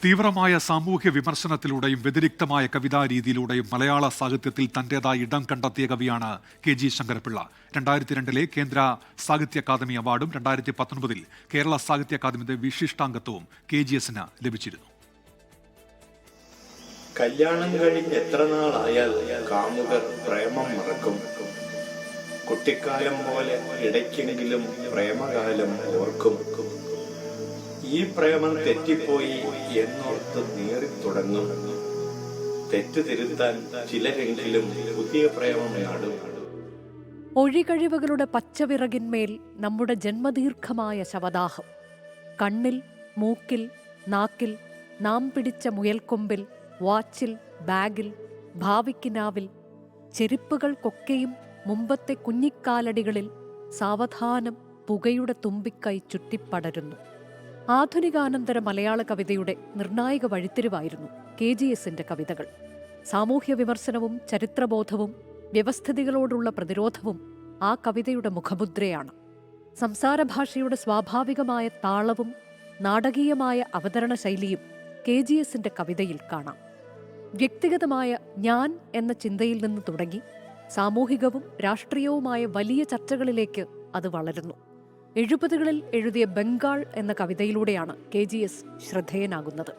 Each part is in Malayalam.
തീവ്രമായ സാമൂഹ്യ വിമർശനത്തിലൂടെയും വ്യതിരിക്തമായ കവിതാരീതിയിലൂടെയും മലയാള സാഹിത്യത്തിൽ തന്റേതായ ഇടം കണ്ടെത്തിയ കവിയാണ് കെ.ജി. ശങ്കരപ്പിള്ള. 2002 കേന്ദ്ര സാഹിത്യ അക്കാദമി അവാർഡും 2019 കേരള സാഹിത്യ അക്കാദമിയുടെ വിശിഷ്ടാംഗത്വവും കെ.ജി.എസിന് ലഭിച്ചിരുന്നു. കല്യാണം കഴിഞ്ഞ് എത്ര നാളായാൽ കാമുകർ പ്രേമം മറക്കും. കുട്ടിക്കാലം പോലെ ഇടയ്ക്കെങ്കിലും പ്രേമകാലം ഓർക്കും. ഈ പ്രേമം തെറ്റിപ്പോയി എന്നോർത്ത് നീറിത്തുടങ്ങും. തെറ്റ് തിരുത്താൻ ചിലരെങ്കിലും പുതിയ പ്രേമം നടും. ഒഴികഴിവുകളുടെ പച്ചവിറകിന്മേൽ നമ്മുടെ ജന്മദീർഘമായ ശവദാഹം. കണ്ണിൽ, മൂക്കിൽ, നാക്കിൽ, നാം പിടിച്ച മുയൽക്കൊമ്പിൽ, വാച്ചിൽ, ബാഗിൽ, ഭാവിക്കിനാവിൽ, ചെരുപ്പുകൾക്കൊക്കെയും മുമ്പത്തെ കുഞ്ഞിക്കാലടികളിൽ സാവധാനം പുകയുടെ തുമ്പിക്കൈ ചുറ്റിപ്പടരുന്നു. ആധുനികാനന്തര മലയാള കവിതയുടെ നിർണായക വഴിത്തിരിവായിരുന്നു കെ.ജി.എസിന്റെ കവിതകൾ. സാമൂഹ്യ വിമർശനവും ചരിത്രബോധവും വ്യവസ്ഥിതികളോടുള്ള പ്രതിരോധവും ആ കവിതയുടെ മുഖമുദ്രയാണ്. സംസാരഭാഷയുടെ സ്വാഭാവികമായ താളവും നാടകീയമായ അവതരണ ശൈലിയും കെ.ജി.എസിന്റെ കവിതയിൽ കാണാം. വ്യക്തിഗതമായ ഞാൻ എന്ന ചിന്തയിൽ നിന്ന് തുടങ്ങി സാമൂഹികവും രാഷ്ട്രീയവുമായ വലിയ ചർച്ചകളിലേക്ക് അത് വളരുന്നു. 70കളിൽ എഴുതിയ ബംഗാൾ എന്ന കവിതയിലൂടെയാണ് കെ.ജി.എസ് ശ്രദ്ധേയനാകുന്നത്.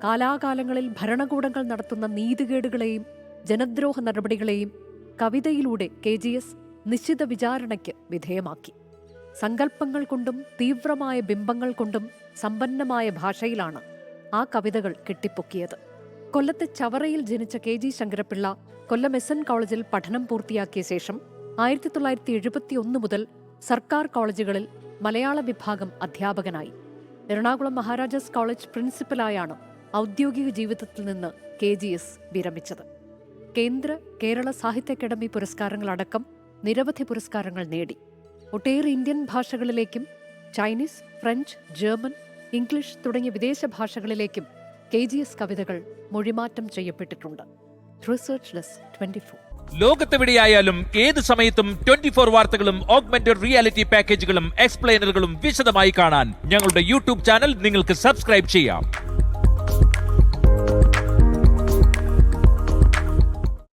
കാലാകാലങ്ങളിൽ ഭരണകൂടങ്ങൾ നടത്തുന്ന നീതികേടുകളെയും ജനദ്രോഹ നടപടികളെയും കവിതയിലൂടെ കെ.ജി.എസ് നിശ്ചിത വിചാരണയ്ക്ക് വിധേയമാക്കി. സങ്കല്പങ്ങൾ കൊണ്ടും തീവ്രമായ ബിംബങ്ങൾ കൊണ്ടും സമ്പന്നമായ ഭാഷയിലാണ് ആ കവിതകൾ കെട്ടിപ്പൊക്കിയത്. കൊല്ലത്തെ ചവറയിൽ ജനിച്ച കെ.ജി. ശങ്കരപ്പിള്ള കൊല്ലം എസ്.എൻ. കോളേജിൽ പഠനം പൂർത്തിയാക്കിയ ശേഷം 1971 മുതൽ സർക്കാർ കോളേജുകളിൽ മലയാള വിഭാഗം അധ്യാപകനായി. എറണാകുളം മഹാരാജാസ് കോളേജ് പ്രിൻസിപ്പലായാണ് ഔദ്യോഗിക ജീവിതത്തിൽ നിന്ന് കെ.ജി.എസ് വിരമിച്ചത്. കേന്ദ്ര കേരള സാഹിത്യ അക്കാദമി പുരസ്കാരങ്ങളടക്കം നിരവധി പുരസ്കാരങ്ങൾ നേടി. ഒട്ടേറെ ഇന്ത്യൻ ഭാഷകളിലേക്കും ചൈനീസ്, ഫ്രഞ്ച്, ജർമ്മൻ, ഇംഗ്ലീഷ് തുടങ്ങിയ വിദേശ ഭാഷകളിലേക്കും കെ.ജി.എസ് കവിതകൾ മൊഴിമാറ്റം ചെയ്യപ്പെട്ടിട്ടുണ്ട്. Research desk 24. ലോകത്തെവിടെയായാലും ഏത് സമയത്തും 24 വാർത്തകളും ഓഗ്മെന്റഡ് റിയാലിറ്റി പാക്കേജുകളും എക്സ്പ്ലെയിനറുകളും വിശദമായി കാണാൻ ഞങ്ങളുടെ യൂട്യൂബ് ചാനൽ നിങ്ങൾക്ക് സബ്സ്ക്രൈബ് ചെയ്യാം.